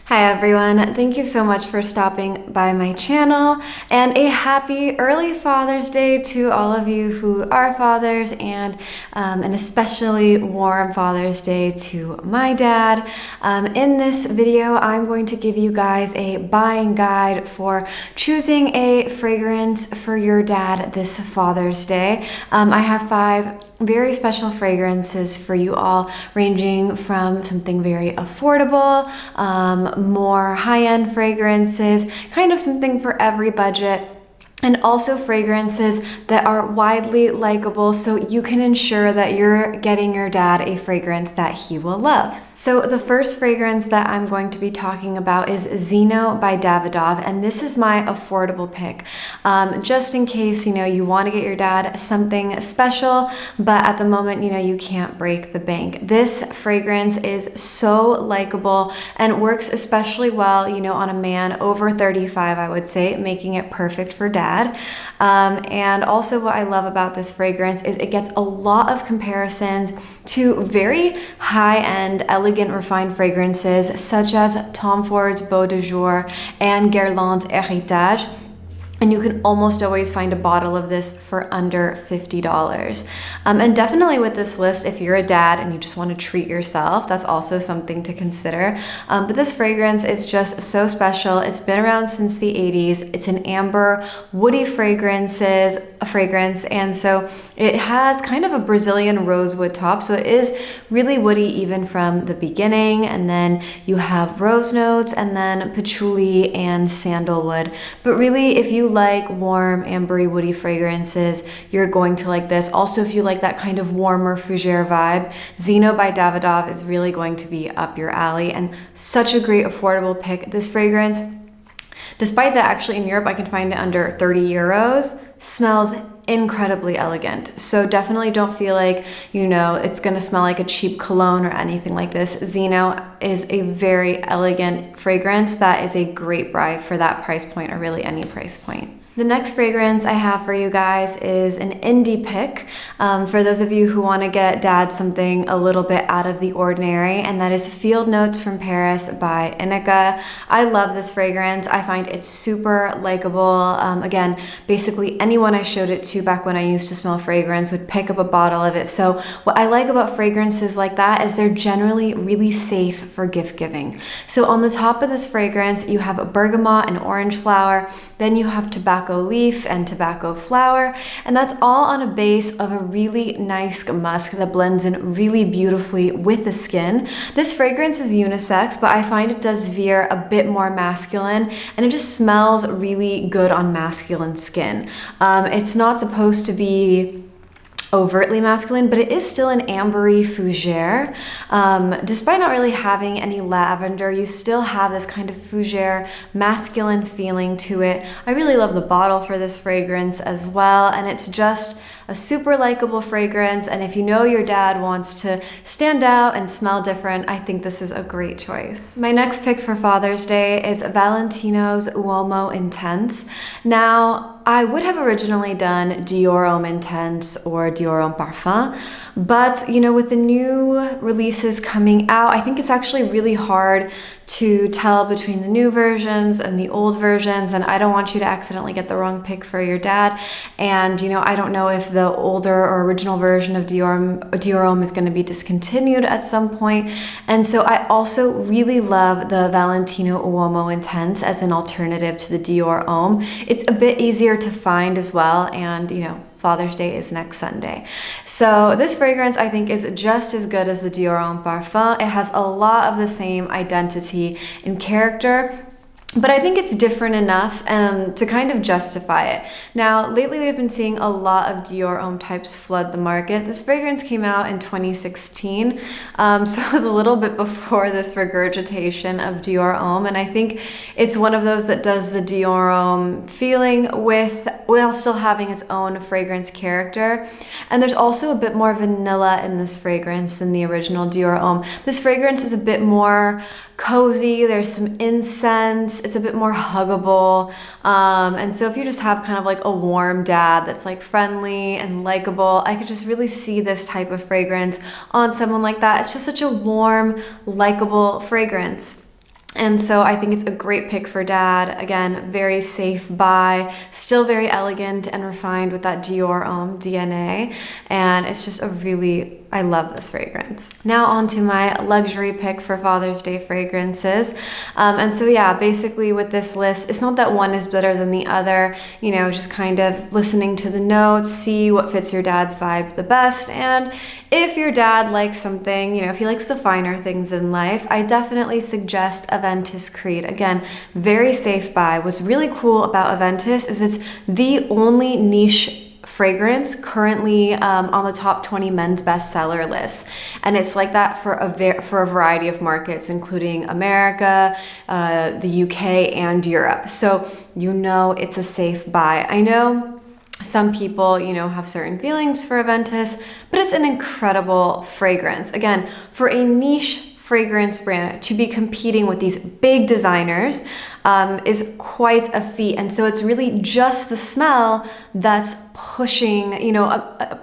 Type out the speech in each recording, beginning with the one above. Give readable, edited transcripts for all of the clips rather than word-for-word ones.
Hi everyone, thank you so much for stopping by my channel, and a happy early Father's Day to all of you who are fathers, and an especially warm Father's Day to my dad. In this video, I'm going to give you guys a buying guide for choosing a fragrance for your dad this Father's Day. I have 5 very special fragrances for you all, ranging from something very affordable, more high-end fragrances, kind of something for every budget, and also fragrances that are widely likable so you can ensure that you're getting your dad a fragrance that he will love. So the first fragrance that I'm going to be talking about is Zino by Davidoff, and this is my affordable pick. Just in case, you want to get your dad something special, but at the moment, you can't break the bank. This fragrance is so likable and works especially well, on a man over 35, I would say, making it perfect for dad. And also what I love about this fragrance is it gets a lot of comparisons to very high-end, elegant, refined fragrances such as Tom Ford's Beau de Jour and Guerlain's Héritage. And you can almost always find a bottle of this for under $50. And definitely with this list, if you're a dad and you just want to treat yourself, that's also something to consider. But this fragrance is just so special. It's been around since the 80s. It's an amber, woody fragrance, and so it has kind of a Brazilian rosewood top. So it is really woody even from the beginning. And then you have rose notes and then patchouli and sandalwood. But really, if you like warm, ambery, woody fragrances, you're going to like this. Also, if you like that kind of warmer fougere vibe, Zino by Davidoff is really going to be up your alley, and such a great affordable pick. This fragrance, despite that actually in Europe I can find it under 30 euros, smells incredibly elegant. So definitely don't feel like, it's gonna smell like a cheap cologne or anything like this. Zino is a very elegant fragrance that is a great buy for that price point, or really any price point. The next fragrance I have for you guys is an indie pick for those of you who want to get dad something a little bit out of the ordinary, and that is Field Notes from Paris by Inika. I love this fragrance. I find it super likable. Again, basically anyone I showed it to back when I used to smell fragrance would pick up a bottle of it. So what I like about fragrances like that is they're generally really safe for gift giving. So on the top of this fragrance, you have bergamot and orange flower, then you have tobacco leaf and tobacco flower, and that's all on a base of a really nice musk that blends in really beautifully with the skin. This fragrance is unisex, but I find it does veer a bit more masculine, and it just smells really good on masculine skin. It's not supposed to be overtly masculine, but it is still an ambery fougere. Despite not really having any lavender, you still have this kind of fougere masculine feeling to it. I really love the bottle for this fragrance as well, and it's just a super likable fragrance, and if your dad wants to stand out and smell different, I think this is a great choice. My next pick for Father's Day is Valentino's Uomo Intense. Now, I would have originally done Dior Homme Intense or Dior Homme Parfum, but with the new releases coming out, I think it's actually really hard to tell between the new versions and the old versions, and I don't want you to accidentally get the wrong pick for your dad. And I don't know if the older or original version of Dior Homme is going to be discontinued at some point. And so I also really love the Valentino Uomo Intense as an alternative to the Dior Homme. It's a bit easier to find as well, and Father's Day is next Sunday. So this fragrance I think is just as good as the Dior Homme Parfum. It has a lot of the same identity and character, but I think it's different enough to kind of justify it. Now, lately we've been seeing a lot of Dior Homme types flood the market. This fragrance came out in 2016, so it was a little bit before this regurgitation of Dior Homme, and I think it's one of those that does the Dior Homme feeling while still having its own fragrance character. And there's also a bit more vanilla in this fragrance than the original Dior Homme. This fragrance is a bit more cozy, there's some incense, it's a bit more huggable, and so if you just have kind of like a warm dad that's like friendly and likable, I could just really see this type of fragrance on someone like that. It's just such a warm, likable fragrance. And so I think it's a great pick for dad. Again, very safe buy, still very elegant and refined with that Dior Homme DNA. And it's just I love this fragrance. Now on to my luxury pick for Father's Day fragrances. And so yeah, basically with this list, it's not that one is better than the other, just kind of listening to the notes, see what fits your dad's vibe the best. And if your dad likes something, if he likes the finer things in life, I definitely suggest Aventus Creed. Again, very safe buy. What's really cool about Aventus is it's the only niche fragrance currently on the top 20 men's bestseller list, and it's like that for a variety of markets, including America, the UK, and Europe. So it's a safe buy. I know some people, have certain feelings for Aventus, but it's an incredible fragrance. Again, for a niche fragrance brand to be competing with these big designers is quite a feat. And so it's really just the smell that's pushing,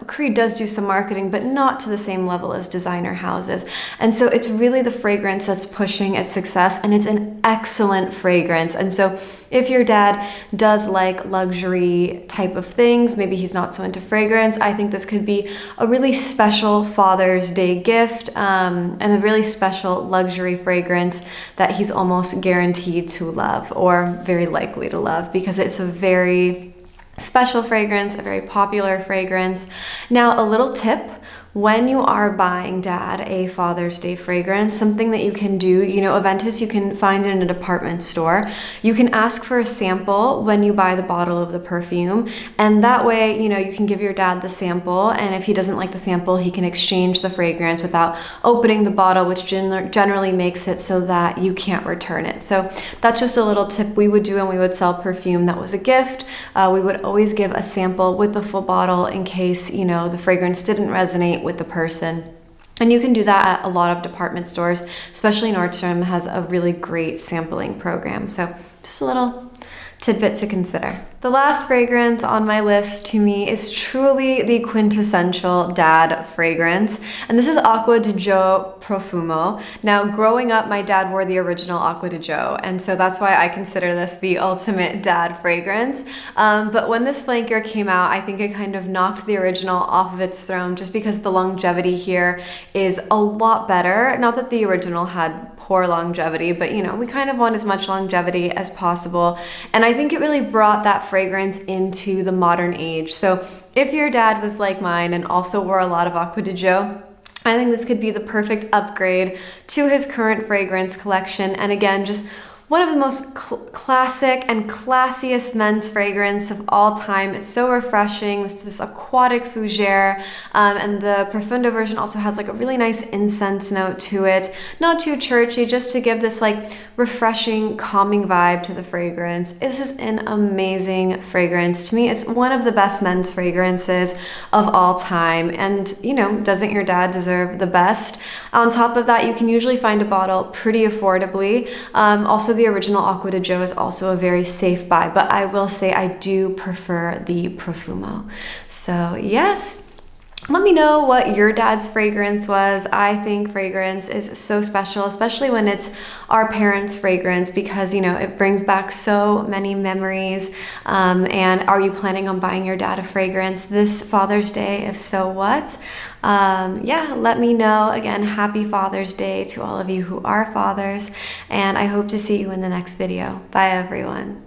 Creed does do some marketing, but not to the same level as designer houses. And so it's really the fragrance that's pushing its success, and it's an excellent fragrance. And so if your dad does like luxury type of things, maybe he's not so into fragrance, I think this could be a really special Father's Day gift, and a really special luxury fragrance that he's almost guaranteed to love, or very likely to love, because it's a very special fragrance, a very popular fragrance. Now, a little tip: when you are buying dad a Father's Day fragrance, something that you can do, Aventus, you can find it in a department store. You can ask for a sample when you buy the bottle of the perfume, and that way, you can give your dad the sample, and if he doesn't like the sample, he can exchange the fragrance without opening the bottle, which generally makes it so that you can't return it. So that's just a little tip we would do when we would sell perfume that was a gift. We would always give a sample with the full bottle in case, the fragrance didn't resonate with the person. And you can do that at a lot of department stores, especially Nordstrom has a really great sampling program. So just a little tidbit to consider. The last fragrance on my list to me is truly the quintessential dad fragrance, and this is Acqua di Gio Profumo. Now, growing up, my dad wore the original Acqua di Gio, and so that's why I consider this the ultimate dad fragrance. But when this flanker came out, I think it kind of knocked the original off of its throne, just because the longevity here is a lot better. Not that the original had poor longevity, but we kind of want as much longevity as possible. And I think it really brought that fragrance into the modern age. So if your dad was like mine and also wore a lot of Acqua di Gio, I think this could be the perfect upgrade to his current fragrance collection. And again, just one of the most classic and classiest men's fragrance of all time. It's so refreshing. This is aquatic fougere, and the Profundo version also has like a really nice incense note to it. Not too churchy, just to give this like refreshing, calming vibe to the fragrance. This is an amazing fragrance. To me, it's one of the best men's fragrances of all time. And doesn't your dad deserve the best? On top of that, you can usually find a bottle pretty affordably. Also, the original Acqua di Gio is also a very safe buy, but I will say I do prefer the Profumo. So yes, let me know what your dad's fragrance was. I think fragrance is so special, especially when it's our parents' fragrance, because it brings back so many memories. And are you planning on buying your dad a fragrance this Father's Day? If so, what? Let me know. Again, happy Father's Day to all of you who are fathers, and I hope to see you in the next video. Bye, everyone.